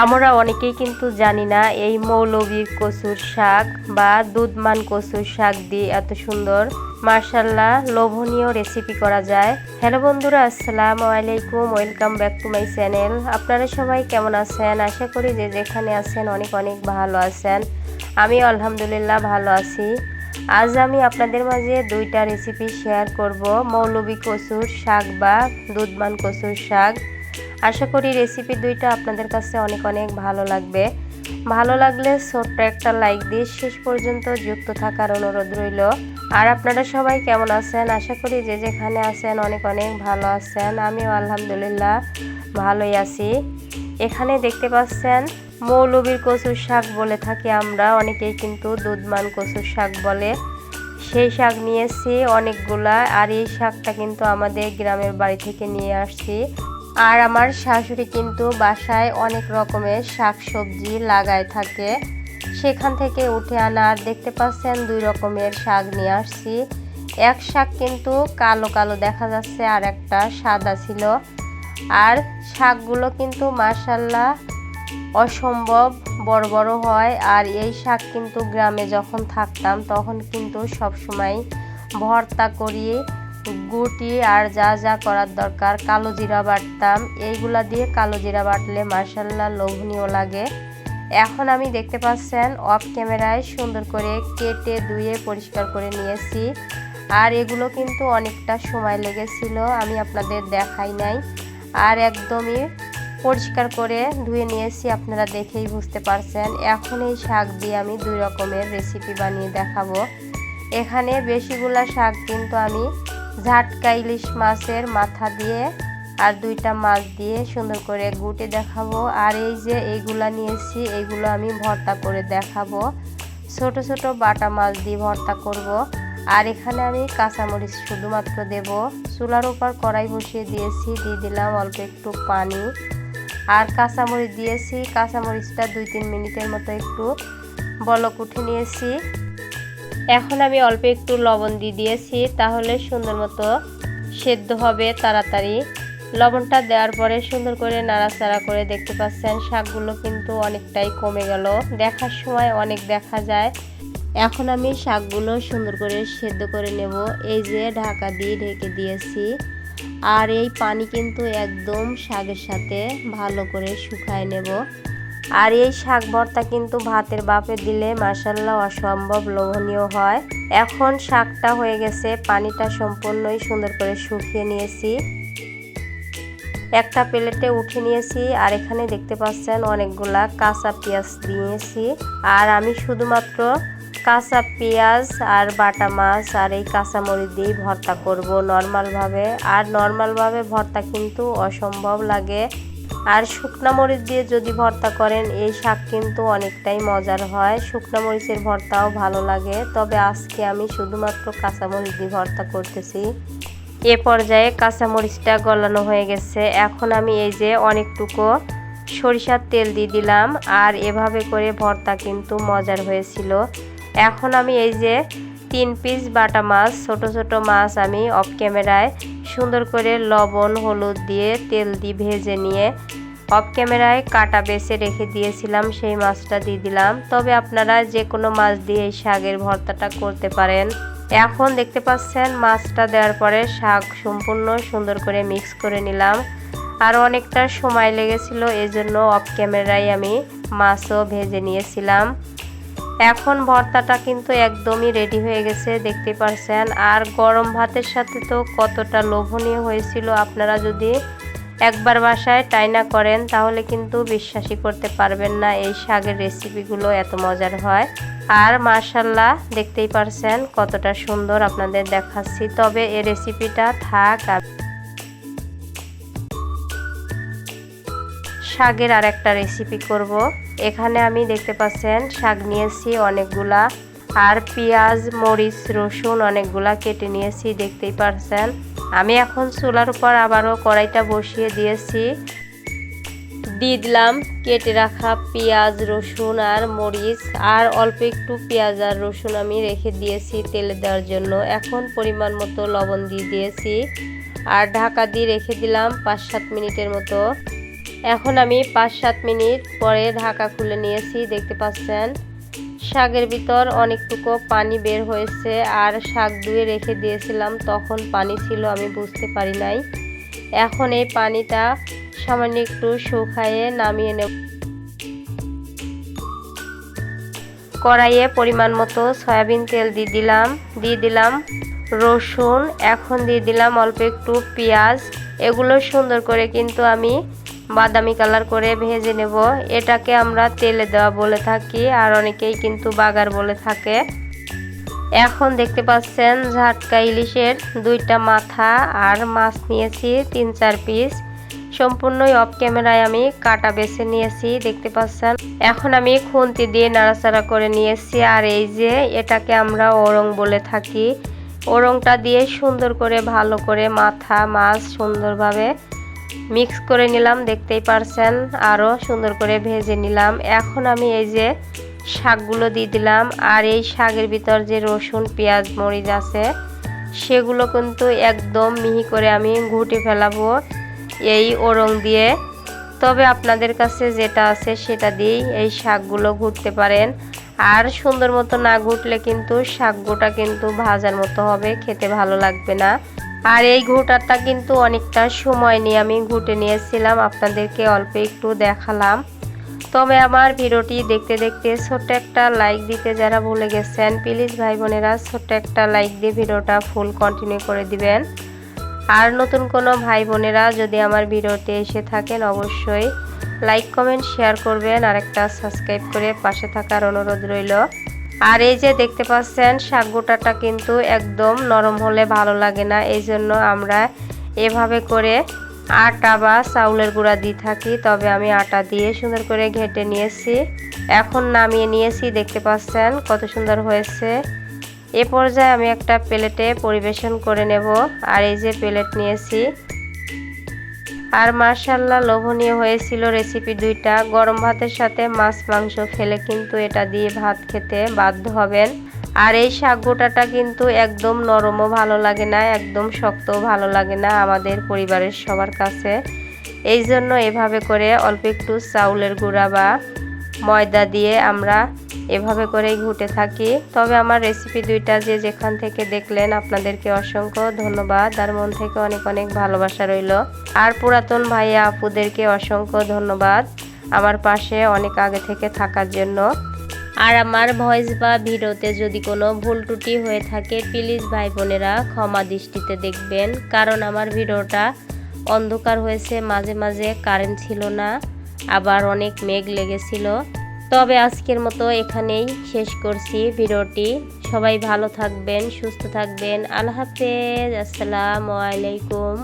আমরা অনেকেই কিন্তু জানি না এই মৌলবী কচুর শাক বা দুধমান কচুর শাক দিয়ে এত সুন্দর মাশাআল্লাহ লোভনীয় রেসিপি করা যায়। হ্যালো বন্ধুরা, আসসালামু আলাইকুম, welcome back to my channel. আপনারা সবাই কেমন আছেন? আশা করি যে যেখানে আছেন অনেক অনেক ভালো আছেন। আমি আলহামদুলিল্লাহ ভালো আছি। আজ আমি আপনাদের মাঝে দুইটা রেসিপি শেয়ার করব, মৌলবী কচুর শাক বা দুধমান কচুর শাক। আশা করি রেসিপি দুইটা আপনাদের কাছে অনেক অনেক ভালো লাগবে। ভালো লাগলে ছোট্ট একটা লাইক দিয়ে শেষ পর্যন্ত যুক্ত থাকার অনুরোধ রইল। আর আপনারা সবাই কেমন আছেন? আশা করি যে যেখানে আছেন অনেক অনেক ভালো আছেন। আমিও আলহামদুলিল্লাহ ভালোই আছি। এখানে দেখতে পাচ্ছেন মৌলবীর কচুর শাক বলে থাকি আমরা, অনেকেই কিন্তু দুধমান কচুর শাক বলে। সেই শাক নিয়েছি অনেকগুলা, আর এই শাকটা কিন্তু আমাদের গ্রামের বাড়ি থেকে নিয়ে আসছি। আর আমার শাশুড়ি কিন্তু বাসায় অনেক রকমের শাক সবজি লাগায় থাকে, সেখান থেকে উঠে আনা। আর দেখতে পাচ্ছেন দুই রকমের শাক নিয়ে আসছি। এক শাক কিন্তু কালো কালো দেখা যাচ্ছে, আর একটা সাদা ছিল। আর শাকগুলো কিন্তু মাশাআল্লাহ অসম্ভব বড় বড় হয়। আর এই শাক কিন্তু গ্রামে যখন থাকতাম তখন কিন্তু সবসময় ভর্তা করি, গুটি আর যা যা করার দরকার কালো জিরা বাটতাম। এইগুলা দিয়ে কালো জিরা বাটলে মাশাআল্লাহ লোভনীয় লাগে। এখন আমি দেখতে পাচ্ছেন অফ ক্যামেরায় সুন্দর করে কেটে ধুয়ে পরিষ্কার করে নিয়েছি। আর এগুলো কিন্তু অনেকটা সময় লেগেছিল, আমি আপনাদের দেখাই নাই। আর একদমই পরিষ্কার করে ধুয়ে নিয়েছি, আপনারা দেখেই বুঝতে পারছেন। এখন এই শাক দিয়ে আমি দুই রকমের রেসিপি বানিয়ে দেখাবো। এখানে বেশিগুলা শাক কিন্তু আমি ঝাটকা ইলিশ মাছের মাথা দিয়ে আর দুইটা মাছ দিয়ে সুন্দর করে গুটে দেখাবো। আর এই যে এইগুলা নিয়েছি, এইগুলো আমি ভর্তা করে দেখাবো। ছোট ছোট বাটা মাছ দিয়ে ভর্তা করব। আর এখানে আমি কাঁচামরিচ শুধুমাত্র দেব। চুলার উপর কড়াই বসিয়ে দিয়েছি, দিয়ে দিলাম অল্প একটু পানি আর কাঁচামরিচ দিয়েছি। কাঁচামরিচটা 2-3 মিনিটের মতো একটু বলক উঠে নিয়েছি। এখন আমি অল্প একটু লবণ দিয়ে দিয়েছি, তাহলে সুন্দর মতো সেদ্ধ হবে তাড়াতাড়ি। লবণটা দেওয়ার পরে সুন্দর করে নাড়াচাড়া করে দেখতে পাচ্ছেন শাকগুলো কিন্তু অনেকটাই কমে গেল, দেখার সময় অনেক দেখা যায়। এখন আমি শাকগুলো সুন্দর করে সেদ্ধ করে নেব। এই যে ঢাকা দিয়ে ঢেকে দিয়েছি। আর এই পানি কিন্তু একদম শাকের সাথে ভালো করে শুকায় নেব। আর এই শাক ভর্তা কিন্তু ভাতের বাপে দিলে মাশাআল্লাহ অসম্ভব লোভনীয় হয়। এখন শাকটা হয়ে গেছে, পানিটা সম্পূর্ণই সুন্দর করে শুকিয়ে নিয়েছি। একটা প্লেটে উঠে নিয়েছি। আর এখানে দেখতে পাচ্ছেন অনেকগুলা কাঁচা পেঁয়াজ দিয়েছি। আর আমি শুধুমাত্র কাঁচা পেঁয়াজ আর বাটা মাছ আর এই কাঁচামরিচ দিয়েই ভর্তা করব নর্মালভাবে। আর নর্মালভাবে ভর্তা কিন্তু অসম্ভব লাগে। আর শুকনা মরিচ দিয়ে যদি ভর্তা করেন এই শাক কিন্তু অনেকটাই মজার হয়। শুকনা মরিচের ভর্তাও ভালো লাগে, তবে আজকে আমি শুধুমাত্র কাঁচামরিচ দিয়ে ভর্তা করতেছি। এ পর্যায়ে কাঁচামরিচটা গলানো হয়ে গেছে। এখন আমি এই যে অনেকটুকু সরিষার তেল দিয়ে দিলাম। আর এভাবে করে ভর্তা কিন্তু মজার হয়েছিল। এখন আমি এই যে 3 পিস বাটা মাছ, ছোট ছোট মাছ আমি অফ ক্যামেরায় সুন্দর করে লবণ হলুদ দিয়ে তেল দিয়ে ভেজে নিয়ে অফ ক্যামেরায় কাটা বেছে রেখে দিয়েছিলাম, সেই মাছটা দিয়ে দিলাম। তবে আপনারা যে কোনো মাছ দিয়ে এই শাকের ভর্তাটা করতে পারেন। এখন দেখতে পাচ্ছেন মাছটা দেওয়ার পরে শাক সম্পূর্ণ সুন্দর করে মিক্স করে নিলাম। আর অনেকটা সময় লেগেছিল, এজন্য অফ ক্যামেরায় আমি মাছও ভেজে নিয়েছিলাম। এখন ভর্তাটা কিন্তু একদমই রেডি হয়ে গেছে, দেখতে পাচ্ছেন। আর গরম ভাতের সাথে তো কতটা লোভনীয় হয়েছিল, আপনারা যদি একবার বাসায় ট্রাই না করেন তাহলে কিন্তু বিশ্বাসই করতে পারবেন না এই শাকের রেসিপিগুলো এত মজার হয়। আর মাশাআল্লাহ দেখতেই পারছেন কতটা সুন্দর আপনাদের দেখাচ্ছি। তবে এই রেসিপিটা থাক, শাকের আর একটা রেসিপি করব। এখানে আমি দেখতে পাচ্ছেন শাক নিয়েছি অনেকগুলা, আর পেঁয়াজ মরিচ রসুন অনেকগুলা কেটে নিয়েছি, দেখতেই পাচ্ছেন। আমি এখন চুলার উপর আবারও কড়াইটা বসিয়ে দিয়েছি, দিয়ে দিলাম কেটে রাখা পেঁয়াজ রসুন আর মরিচ। আর অল্প একটু পেঁয়াজ আর রসুন আমি রেখে দিয়েছি তেলে দেওয়ার জন্য। এখন পরিমাণ মতো লবণ দিয়ে দিয়েছি আর ঢাকা দিয়ে রেখে দিলাম 5-7 মিনিটের মতো। এখন আমি 5-7 মিনিট পরে ঢাকা খুলে নিয়েছি। দেখতে পাচ্ছেন শাকের ভিতর অনেকটুকু পানি বের হয়েছে, আর শাক ধুয়ে রেখে দিয়েছিলাম, তখন পানি ছিল আমি বুঝতে পারি নাই। এখন এই পানিটা সামান্য একটু শুকায়ে নামিয়ে নেব। কড়াইয়ে পরিমাণ মতো সয়াবিন তেল দিয়ে দিলাম রসুন, এখন দিয়ে দিলাম অল্প একটু পেঁয়াজ। এগুলো সুন্দর করে কিন্তু আমি বাদামি কালার করে ভেজে নেব। এটাকে আমরা তেলে দেওয়া বলে থাকি, আর অনেকেই কিন্তু বাগার বলে থাকে। এখন দেখতে পাচ্ছেন ঝাটকা ইলিশের 2টা মাথা আর মাছ নিয়েছি 3-4 পিস। সম্পূর্ণই অফ ক্যামেরায় আমি কাটা বেছে নিয়েছি, দেখতে পাচ্ছেন। এখন আমি খুন্তি দিয়ে নাড়াচাড়া করে নিয়েছি। আর এই যে এটাকে আমরা ওরং বলে থাকি, ওরংটা দিয়ে সুন্দর করে ভালো করে মাথা মাছ সুন্দরভাবে মিক্স করে নিলাম, দেখতেই পারছেন। আরও সুন্দর করে ভেজে নিলাম। এখন আমি এই যে শাকগুলো দিয়ে দিলাম, আর এই শাকের ভিতর যে রসুন পেঁয়াজ মরিচ আছে সেগুলো কিন্তু একদম মিহি করে আমি ঘুটে ফেলাবো এই ওরং দিয়ে। তবে আপনাদের কাছে যেটা আছে সেটা দিয়েই এই শাকগুলো ঘুটতে পারেন। আর সুন্দর মতো না ঘুটলে কিন্তু শাকগুটা কিন্তু ভাজার মতো হবে, খেতে ভালো লাগবে না। আর এই ঘুটাটা কিন্তু অনেকটা সময় নিয়ে আমি ঘুটে নিয়েছিলাম, আপনাদেরকে অল্প একটু দেখালাম। তবে আমার ভিডিওটি দেখতে দেখতে ছোট্ট একটা লাইক দিতে যারা ভুলে গেছেন, প্লিজ ভাই বোনেরা ছোট্ট একটা লাইক দিয়ে ভিডিওটা ফুল কন্টিনিউ করে দিবেন। আর নতুন কোনো ভাই বোনেরা যদি আমার ভিডিওতে এসে থাকেন অবশ্যই লাইক কমেন্ট শেয়ার করবেন, আর একটা সাবস্ক্রাইব করে পাশে থাকার অনুরোধ রইল। আর এই যে দেখতে পাচ্ছেন শাক গোটাটা কিন্তু একদম নরম হলে ভালো লাগে না, এই জন্য আমরা এভাবে করে আটা বা চাউলের গুঁড়া দিয়ে থাকি। তবে আমি আটা দিয়ে সুন্দর করে ঘেটে নিয়েছি, এখন নামিয়ে নিয়েছি। দেখতে পাচ্ছেন কত সুন্দর হয়েছে। এ পর্যায়ে আমি একটা প্লেটে পরিবেশন করে নেব। আর এই যে প্লেট নিয়েছি। আর মাশাআল্লাহ লোভনীয় হয়েছিল রেসিপি 2টা। গরম ভাতের সাথে মাছ মাংস খেলে কিন্তু এটা দিয়ে ভাত খেতে বাধ্য হবেন। আর এই শাক গোটাটা কিন্তু একদম নরমও ভালো লাগে না, একদম শক্তও ভালো লাগে না আমাদের পরিবারের সবার কাছে। এই জন্য এভাবে করে অল্প একটু চাউলের গুঁড়া বা ময়দা দিয়ে আমরা এভাবে করেই ঘুটে থাকি। তবে আমার রেসিপি 2টা যে যেখান থেকে দেখলেন আপনাদেরকে অসংখ্য ধন্যবাদ, আর মন থেকে অনেক অনেক ভালোবাসা রইল। আর পুরাতন ভাইয়া আপুদেরকে অসংখ্য ধন্যবাদ আমার পাশে অনেক আগে থেকে থাকার জন্য। আর আমার ভয়েস বা ভিডিওতে যদি কোনো ভুল ত্রুটি হয়ে থাকে প্লিজ ভাই বোনেরা ক্ষমা দৃষ্টিতে দেখবেন, কারণ আমার ভিডিওটা অন্ধকার হয়েছে, মাঝে মাঝে কারেন্ট ছিল না, আবার অনেক মেঘ লেগেছিল। তবে আজকের মতো এখানেই শেষ করছি ভিডিওটি। সবাই ভালো থাকবেন, সুস্থ থাকবেন। আল্লাহ হাফেজ, আসসালামু আলাইকুম।